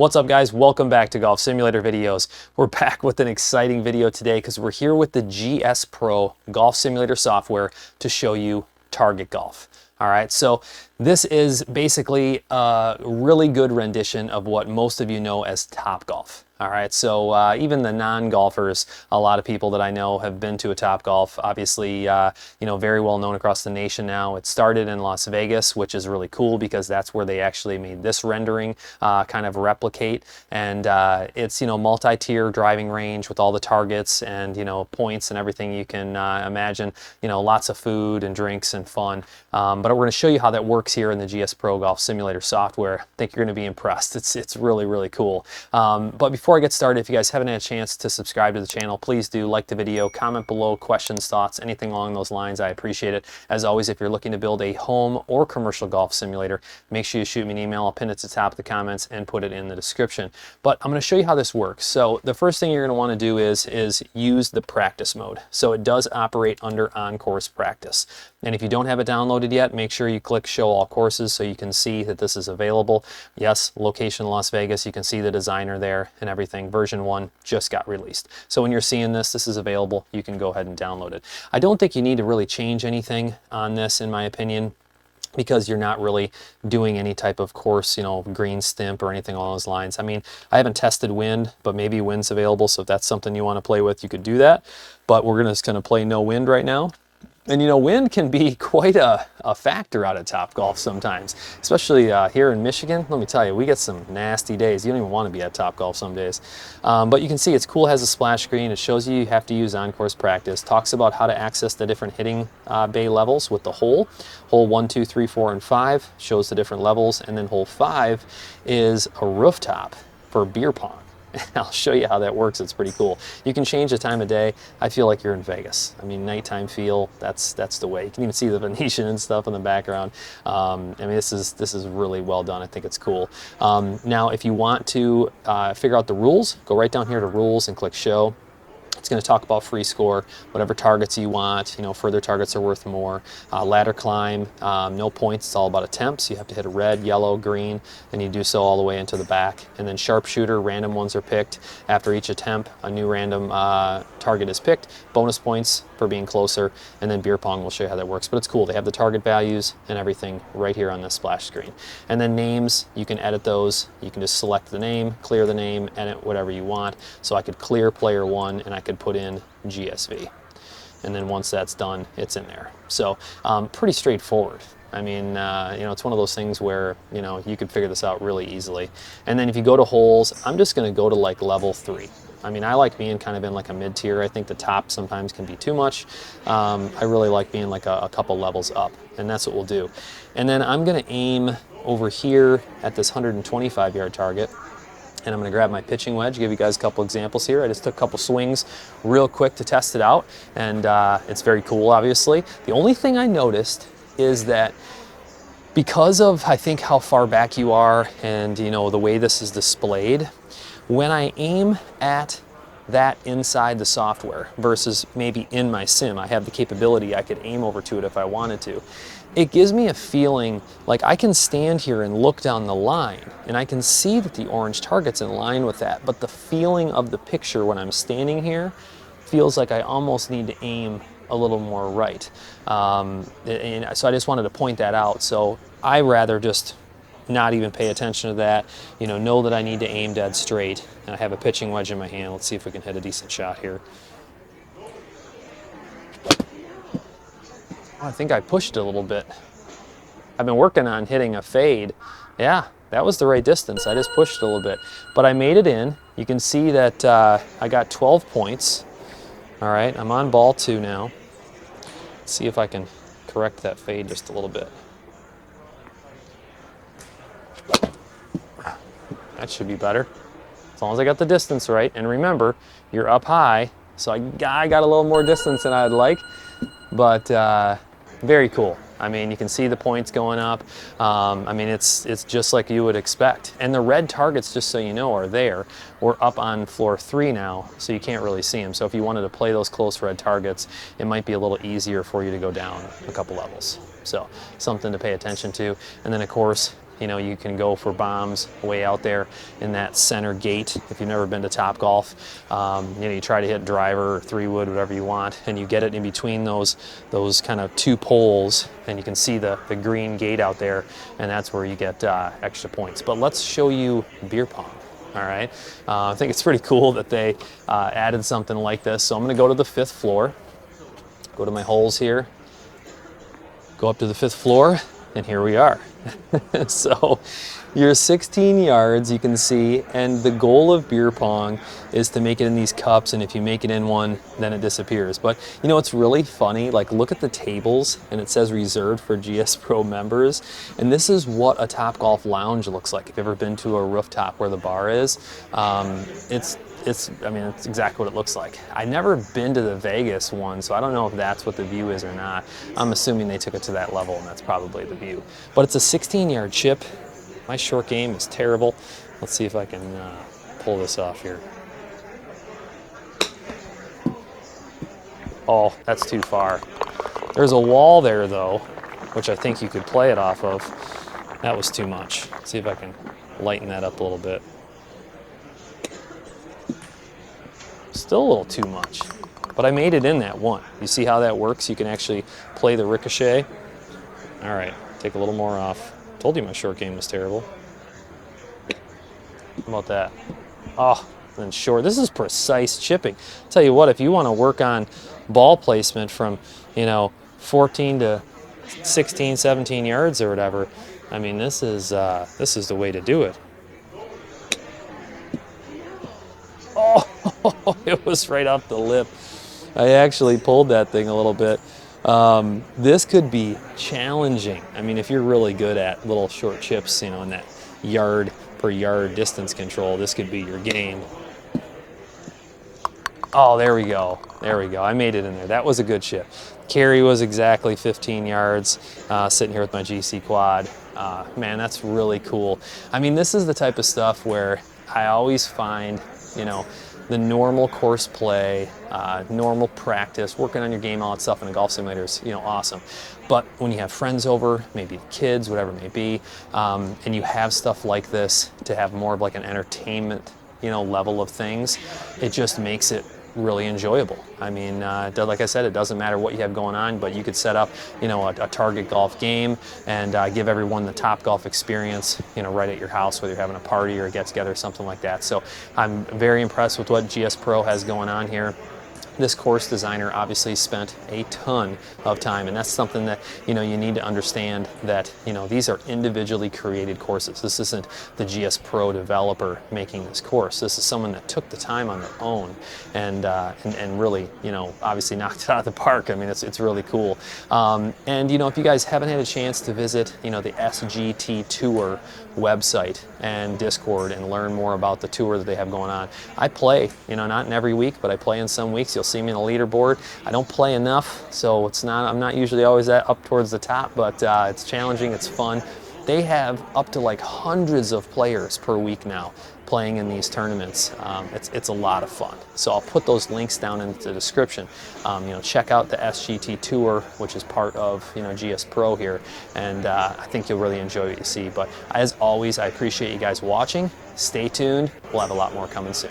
What's up, guys? Welcome back to Golf Simulator Videos. We're back with an exciting video today because we're here with the GSPRO Golf Simulator software to show you target golf. All right, so this is basically a really good rendition of what most of you know as TopGolf. All right, so even the non-golfers, a lot of people that I know have been to a TopGolf. Obviously, very well known across the nation now. It started in Las Vegas, which is really cool because that's where they actually made this rendering kind of replicate. And it's multi-tier driving range with all the targets and points and everything you can imagine. Lots of food and drinks and fun. But we're going to show you how that works here in the GSPRO Golf Simulator software. I think you're going to be impressed. It's really, really cool. But before I get started, if you guys haven't had a chance to subscribe to the channel, please do like the video, comment below, questions, thoughts, anything along those lines. I appreciate it. As always, if you're looking to build a home or commercial golf simulator, make sure you shoot me an email. I'll pin it to the top of the comments and put it in the description. But I'm going to show you how this works. So the first thing you're going to want to do is use the practice mode. So it does operate under on-course practice. And if you don't have it downloaded yet, make sure you click show all courses so you can see that this is available. Yes, location Las Vegas, you can see the designer there and everything. Version 1 just got released. So when you're seeing this is available. You can go ahead and download it. I don't think you need to really change anything on this, in my opinion, because you're not really doing any type of course, green stimp or anything along those lines. I mean, I haven't tested wind, but maybe wind's available. So if that's something you want to play with, you could do that. But we're just going to play no wind right now. And wind can be quite a factor out at TopGolf sometimes, especially here in Michigan. Let me tell you, we get some nasty days. You don't even want to be at TopGolf some days. But you can see it's cool, it has a splash screen. It shows you have to use on-course practice. Talks about how to access the different hitting bay levels with the hole. Hole 1, 2, 3, 4, and 5 shows the different levels. And then hole 5 is a rooftop for beer pong. I'll show you how that works. It's pretty cool. You can change the time of day. I feel like you're in Vegas. I mean, nighttime feel, that's the way. You can even see the Venetian and stuff in the background. I mean, this is really well done. I think it's cool. Now, if you want to figure out the rules, go right down here to rules and click show. It's going to talk about free score, whatever targets you want. Further targets are worth more. Ladder climb, no points. It's all about attempts. You have to hit a red, yellow, green, and you do so all the way into the back. And then sharpshooter, random ones are picked. After each attempt, a new random target is picked. Bonus points for being closer. And then beer pong will show you how that works. But it's cool. They have the target values and everything right here on this splash screen. And then names, you can edit those. You can just select the name, clear the name, edit whatever you want. So I could clear player 1 and I could put in GSV, and then once that's done, it's in there. So pretty straightforward. I mean, it's one of those things where you could figure this out really easily. And then if you go to holes, I'm just going to go to like level 3. I mean, I like being kind of in like a mid-tier. I think the top sometimes can be too much. I really like being like a couple levels up, and that's what we'll do. And then I'm going to aim over here at this 125-yard target. And I'm going to grab my pitching wedge, give you guys a couple examples here. I just took a couple swings real quick to test it out, and it's very cool, obviously. The only thing I noticed is that because of, I think, how far back you are and, the way this is displayed, when I aim at that inside the software versus maybe in my sim, I have the capability, I could aim over to it if I wanted to. It gives me a feeling like I can stand here and look down the line and I can see that the orange target's in line with that, but the feeling of the picture when I'm standing here feels like I almost need to aim a little more right. And so I just wanted to point that out. So I rather just not even pay attention to that, know that I need to aim dead straight. And I have a pitching wedge in my hand. Let's see if we can hit a decent shot here. I think I pushed it a little bit. I've been working on hitting a fade. Yeah, that was the right distance. I just pushed it a little bit. But I made it in. You can see that I got 12 points. All right, I'm on ball 2 now. Let's see if I can correct that fade just a little bit. That should be better. As long as I got the distance right. And remember, you're up high, so I got a little more distance than I'd like. But very cool. I mean, you can see the points going up. I mean, it's just like you would expect. And the red targets, just so you know, are there. We're up on floor 3 now, so you can't really see them. So if you wanted to play those close red targets, it might be a little easier for you to go down a couple levels. So something to pay attention to. And then of course, You know, you can go for bombs way out there in that center gate. If you've never been to TopGolf, you know, you try to hit driver or 3-wood, whatever you want, and you get it in between those kind of 2 poles, and you can see the green gate out there, and that's where you get extra points. But let's show you beer pong. All right, I think it's pretty cool that they added something like this. So I'm going to go to the 5th floor, go to my holes here, go up to the 5th floor, and here we are. So you're 16 yards, you can see, and the goal of beer pong is to make it in these cups, and if you make it in one, then it disappears. But you know, it's really funny, like look at the tables, and it says reserved for GSPRO members, and this is what a TopGolf lounge looks like. If you've ever been to a rooftop where the bar is, I mean, it's exactly what it looks like. I've never been to the Vegas one, so I don't know if that's what the view is or not. I'm assuming they took it to that level, and that's probably the view. But it's a 16-yard chip. My short game is terrible. Let's see if I can pull this off here. Oh, that's too far. There's a wall there, though, which I think you could play it off of. That was too much. Let's see if I can lighten that up a little bit. Still a little too much, but I made it in that one. You see how that works? You can actually play the ricochet. All right, take a little more off. Told you my short game was terrible. How about that? Oh, and short. This is precise chipping. Tell you what, if you want to work on ball placement from, you know, 14 to 16, 17 yards or whatever, I mean, this is the way to do it. Oh, it was right off the lip. I actually pulled that thing a little bit. This could be challenging. I mean, if you're really good at little short chips, you know, in that yard per yard distance control, this could be your game. Oh, there we go. There we go. I made it in there. That was a good chip. Carry was exactly 15 yards, sitting here with my GC quad. Man, that's really cool. I mean, this is the type of stuff where I always find, you know, the normal course play, normal practice, working on your game, all that stuff in a golf simulator is, you know, awesome. But when you have friends over, maybe kids, whatever it may be, and you have stuff like this to have more of like an entertainment, you know, level of things, it just makes it really enjoyable. I mean, like I said, it doesn't matter what you have going on, but you could set up, you know, a target golf game and give everyone the TopGolf experience, you know, right at your house, whether you're having a party or a get-together or something like that. So I'm very impressed with what GSPRO has going on here. This course designer obviously spent a ton of time, and that's something that, you know, you need to understand, that, you know, these are individually created courses. This isn't the GSPRO developer making this course. This is someone that took the time on their own and really, you know, obviously knocked it out of the park. I mean, it's really cool. And, you know, if you guys haven't had a chance to visit, you know, the SGT Tour website and Discord and learn more about the tour that they have going on. I play, you know, not in every week, but I play in some weeks. You'll see me on the leaderboard. I don't play enough, so I'm not usually always up towards the top, but it's challenging, it's fun. They have up to like hundreds of players per week now playing in these tournaments. It's a lot of fun. So I'll put those links down in the description. You know, check out the SGT Tour, which is part of, you know, GSPRO here, and I think you'll really enjoy what you see. But as always, I appreciate you guys watching. Stay tuned. We'll have a lot more coming soon.